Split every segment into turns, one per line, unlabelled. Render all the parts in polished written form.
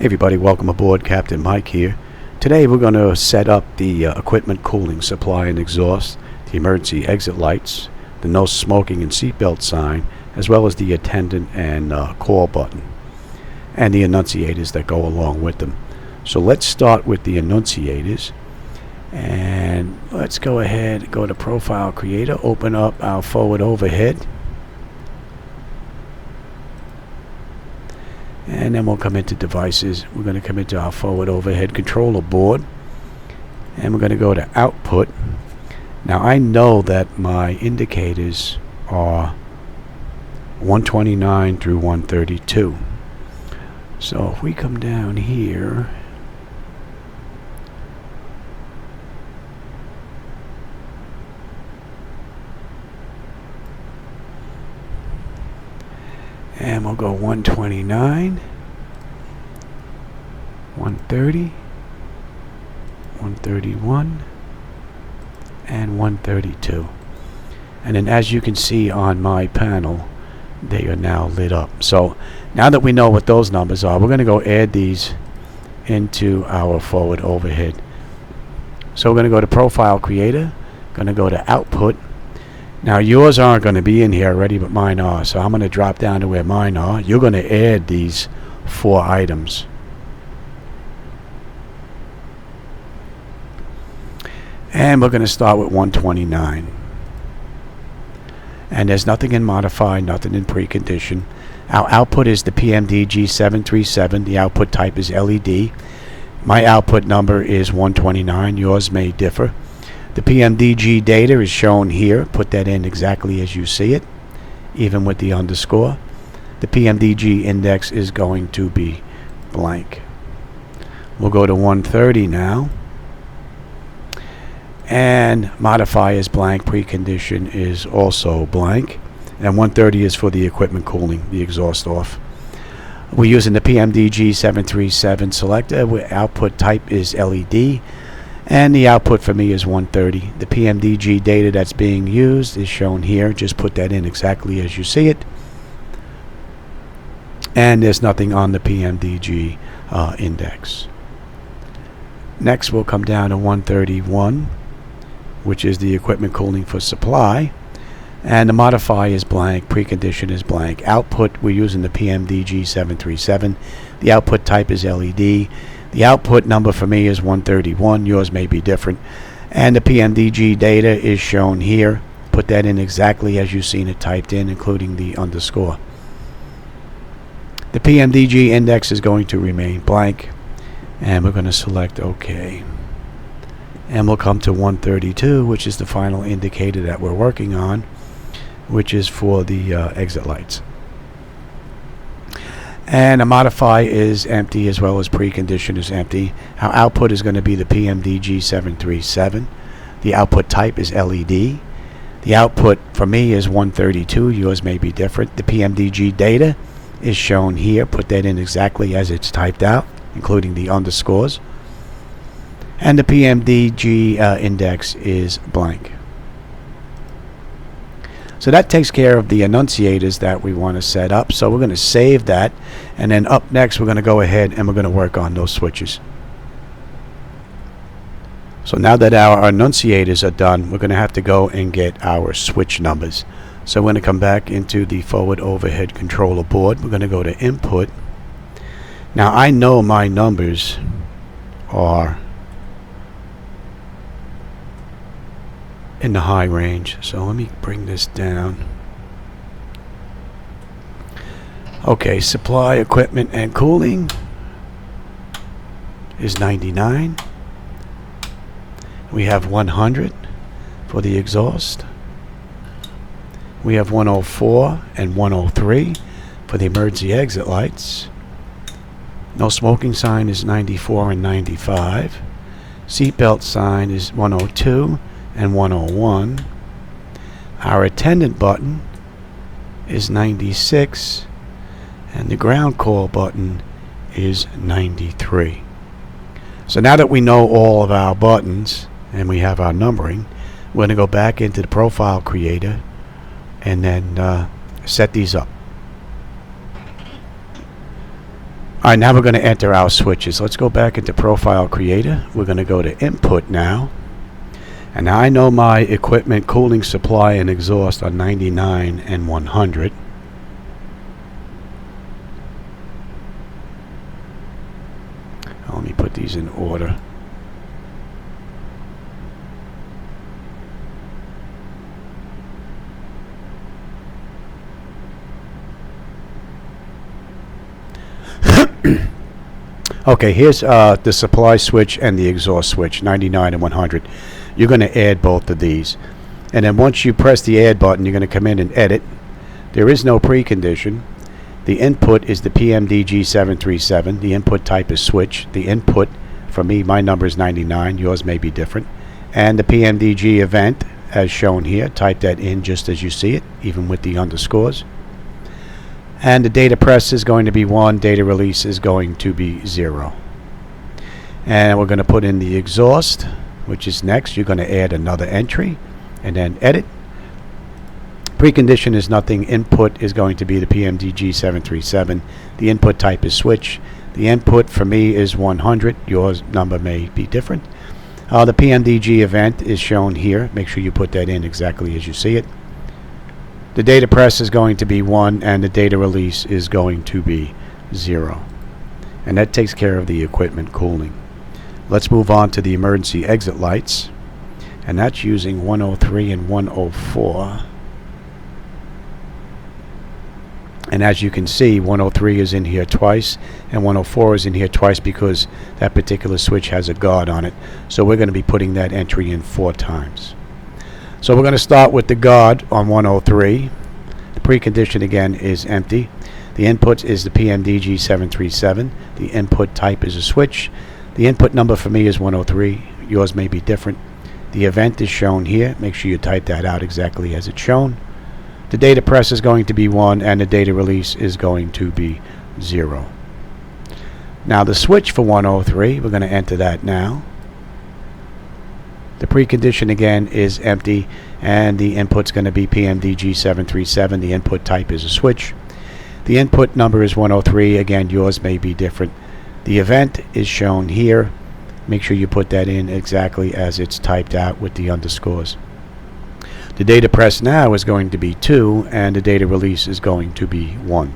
Hey everybody, welcome aboard. Captain Mike here. Today we're going to set up the equipment cooling supply and exhaust, the emergency exit lights, the no smoking and seatbelt sign, as well as the attendant and call button, and the annunciators that go along with them. So let's start with the annunciators, and let's go ahead, go to Profile Creator, open up our forward overhead, and then we'll come into devices. We're going to come into our forward overhead controller board, and we're going to go to output. Now I know that my indicators are 129 through 132. So if we come down here, and we'll go 129, 130, 131, and 132. And then as you can see on my panel, they are now lit up. So now that we know what those numbers are, we're going to go add these into our forward overhead. So we're going to go to Profile Creator, going to go to Output. Now yours aren't going to be in here already, but mine are. So I'm going to drop down to where mine are. You're going to add these 4 items. And we're going to start with 129. And there's nothing in modify, nothing in precondition. Our output is the PMDG 737. The output type is LED. My output number is 129. Yours may differ. The PMDG data is shown here. Put that in exactly as you see it, even with the underscore. The PMDG index is going to be blank. We'll go to 130 now. And modify is blank. Precondition is also blank. And 130 is for the equipment cooling, the exhaust off. We're using the PMDG 737 selector, where output type is LED. And the output for me is 130. The PMDG data that's being used is shown here. Just put that in exactly as you see it. And there's nothing on the PMDG index. Next we'll come down to 131, which is the equipment cooling for supply. And the modify is blank. Precondition is blank. Output, we're using the PMDG 737. The output type is LED. The output number for me is 131. Yours may be different. And the PMDG data is shown here. Put that in exactly as you've seen it typed in, including the underscore. The PMDG index is going to remain blank. And we're going to select OK. And we'll come to 132, which is the final indicator that we're working on, which is for the exit lights. And a modify is empty, as well as precondition is empty. Our output is going to be the PMDG 737. The output type is LED. The output for me is 132. Yours may be different. The PMDG data is shown here. Put that in exactly as it's typed out, including the underscores. And the PMDG index is blank. So that takes care of the annunciators that we want to set up. So we're going to save that. And then up next, we're going to go ahead and we're going to work on those switches. So now that our annunciators are done, we're going to have to go and get our switch numbers. So we're going to come back into the forward overhead controller board. We're going to go to input. Now I know my numbers are in the high range, so let me bring this down. Okay, supply, equipment, and cooling is 99. We have 100 for the exhaust. We have 104 and 103 for the emergency exit lights. No smoking sign is 94 and 95. Seatbelt sign is 102 and 101. Our attendant button is 96, and the ground call button is 93. So now that we know all of our buttons and we have our numbering, we're going to go back into the Profile Creator and then set these up. Alright, now we're going to enter our switches. Let's go back into Profile Creator. We're going to go to Input now. And now I know my equipment cooling supply and exhaust are 99 and 100. Let me put these in order. Okay, here's the supply switch and the exhaust switch, 99 and 100. You're going to add both of these. And then once you press the add button, you're going to come in and edit. There is no precondition. The input is the PMDG737. The input type is switch. The input, for me, my number is 99. Yours may be different. And the PMDG event, as shown here, type that in just as you see it, even with the underscores. And the data press is going to be 1. Data release is going to be 0. And we're going to put in the exhaust, which is next. You're going to add another entry and then edit. Precondition is nothing. Input is going to be the PMDG737. The input type is switch. The input for me is 100. Yours number may be different. The PMDG event is shown here. Make sure you put that in exactly as you see it. The data press is going to be 1 and the data release is going to be 0. And that takes care of the equipment cooling. Let's move on to the emergency exit lights. And that's using 103 and 104. And as you can see, 103 is in here twice and 104 is in here twice because that particular switch has a guard on it. So we're going to be putting that entry in 4 times. So we're going to start with the guard on 103. The precondition again is empty. The input is the PMDG737. The input type is a switch. The input number for me is 103. Yours may be different. The event is shown here. Make sure you type that out exactly as it's shown. The data press is going to be 1 and the data release is going to be 0. Now the switch for 103, we're going to enter that now. The precondition again is empty and the input's going to be PMDG737. The input type is a switch. The input number is 103. Again, yours may be different. The event is shown here. Make sure you put that in exactly as it's typed out with the underscores. The data press now is going to be 2 and the data release is going to be 1.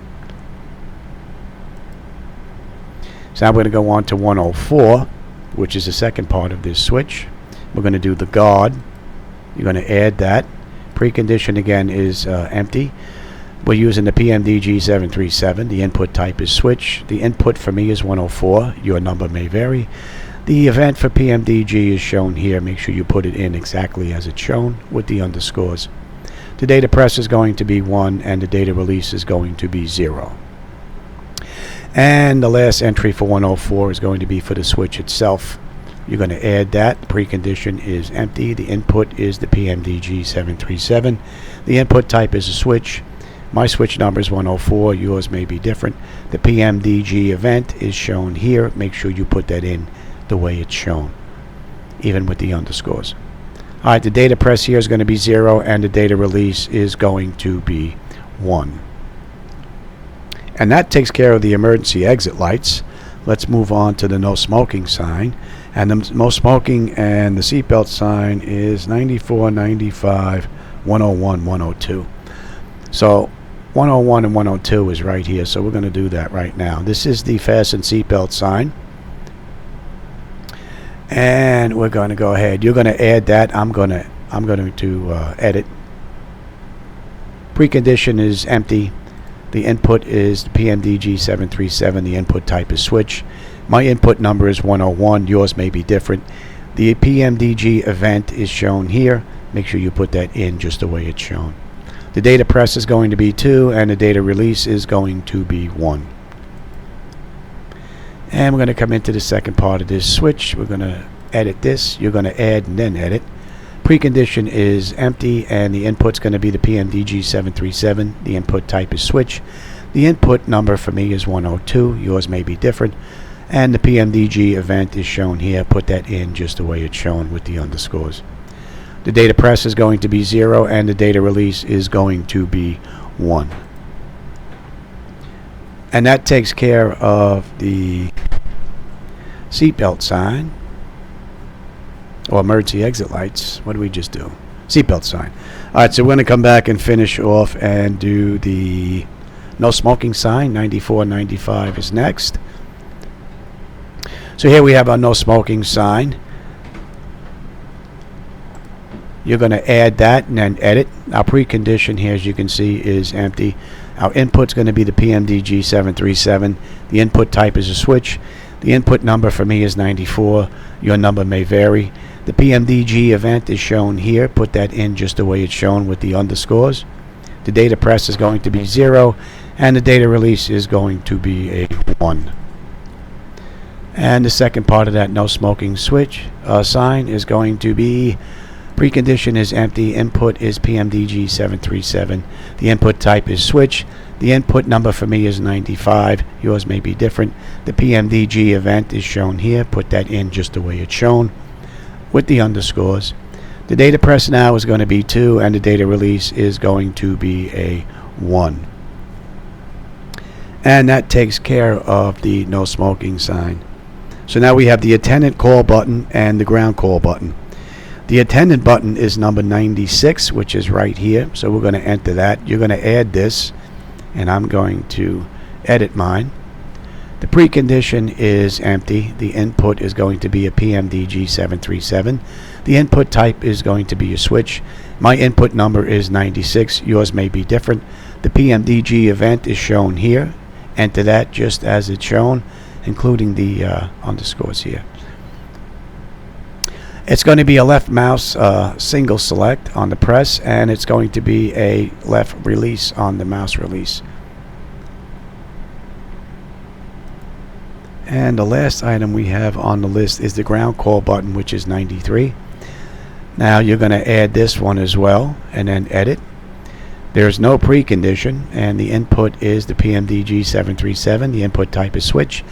So now we're going to go on to 104, which is the second part of this switch. We're going to do the guard. You're going to add that. Precondition again is empty. We're using the PMDG737. The input type is switch. The input for me is 104. Your number may vary. The event for PMDG is shown here. Make sure you put it in exactly as it's shown with the underscores. The data press is going to be 1 and the data release is going to be 0. And the last entry for 104 is going to be for the switch itself. You're going to add that. The precondition is empty. The input is the PMDG737. The input type is a switch. My switch number is 104. Yours may be different. The PMDG event is shown here. Make sure you put that in the way it's shown, even with the underscores. Alright, the data press here is going to be 0 and the data release is going to be 1. And that takes care of the emergency exit lights. Let's move on to the no smoking sign. And the no smoking and the seatbelt sign is 94, 95, 101, 102. So 101 and 102 is right here. So we're going to do that right now. This is the fasten seatbelt sign. And we're going to go ahead. You're going to add that. I'm going to edit. Precondition is empty. The input is the PMDG737. The input type is switch. My input number is 101. Yours may be different. The PMDG event is shown here. Make sure you put that in just the way it's shown. The data press is going to be 2 and the data release is going to be 1. And we're going to come into the second part of this switch. We're going to edit this. You're going to add and then edit. Precondition is empty and the input's going to be the PMDG737. The input type is switch. The input number for me is 102. Yours may be different. And the PMDG event is shown here. Put that in just the way it's shown with the underscores. The data press is going to be 0 and the data release is going to be 1. And that takes care of the seatbelt sign, or emergency exit lights. What do we just do? Seatbelt sign. Alright, so we're going to come back and finish off and do the no smoking sign. 9495 is next. So here we have our no smoking sign. You're going to add that and then edit. Our precondition here, as you can see, is empty. Our input's going to be the PMDG 737. The input type is a switch. The input number for me is 94. Your number may vary. The PMDG event is shown here. Put that in just the way it's shown with the underscores. The data press is going to be 0, and the data release is going to be a 1. And the second part of that no smoking switch sign is going to be precondition is empty. Input is PMDG 737. The input type is switch. The input number for me is 95. Yours may be different. The PMDG event is shown here. Put that in just the way it's shown with the underscores. The data press now is going to be 2, and the data release is going to be a 1. And that takes care of the no smoking sign. So now we have the attendant call button and the ground call button. The attendant button is number 96, which is right here. So we're going to enter that. You're going to add this, and I'm going to edit mine. The precondition is empty. The input is going to be a PMDG 737. The input type is going to be a switch. My input number is 96. Yours may be different. The PMDG event is shown here. Enter that just as it's shown, including the underscores here. It's going to be a left mouse single select on the press, and it's going to be a left release on the mouse release. And the last item we have on the list is the ground call button, which is 93. Now you're going to add this one as well, and then edit. There's no precondition, and the input is the PMDG 737. The input type is switch.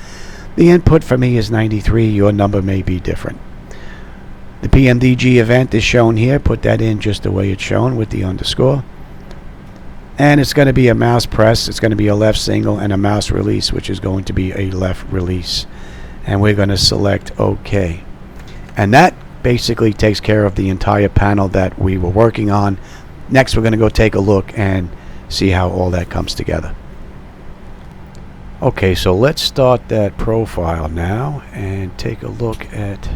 The input for me is 93. Your number may be different. The PMDG event is shown here. Put that in just the way it's shown with the underscore. And it's going to be a mouse press. It's going to be a left single and a mouse release, which is going to be a left release. And we're going to select OK. And that basically takes care of the entire panel that we were working on. Next, we're going to go take a look and see how all that comes together. Okay, so let's start that profile now and take a look at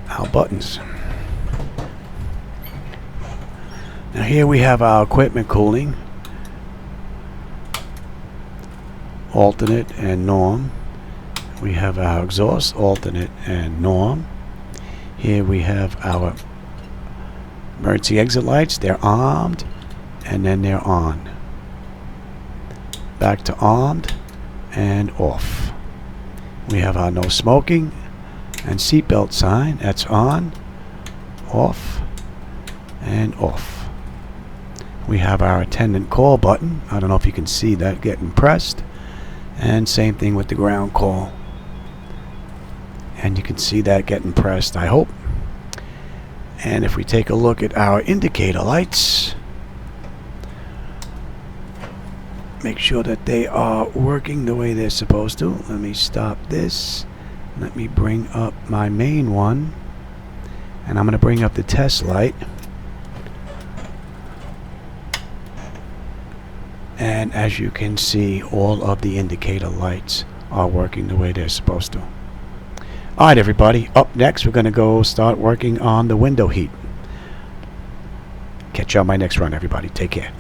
our buttons. Now here we have our equipment cooling, alternate and norm. We have our exhaust, alternate and norm. Here we have our emergency exit lights. They're armed and then they're on. Back to armed and off. We have our no smoking and seatbelt sign. That's on, off, and off. We have our attendant call button. I don't know if you can see that getting pressed. And same thing with the ground call. And you can see that getting pressed, I hope. And if we take a look at our indicator lights, make sure that they are working the way they're supposed to. Let me stop this. Let me bring up my main one. And I'm going to bring up the test light. And as you can see, all of the indicator lights are working the way they're supposed to. Alright everybody, up next we're going to go start working on the window heat. Catch you on my next run everybody. Take care.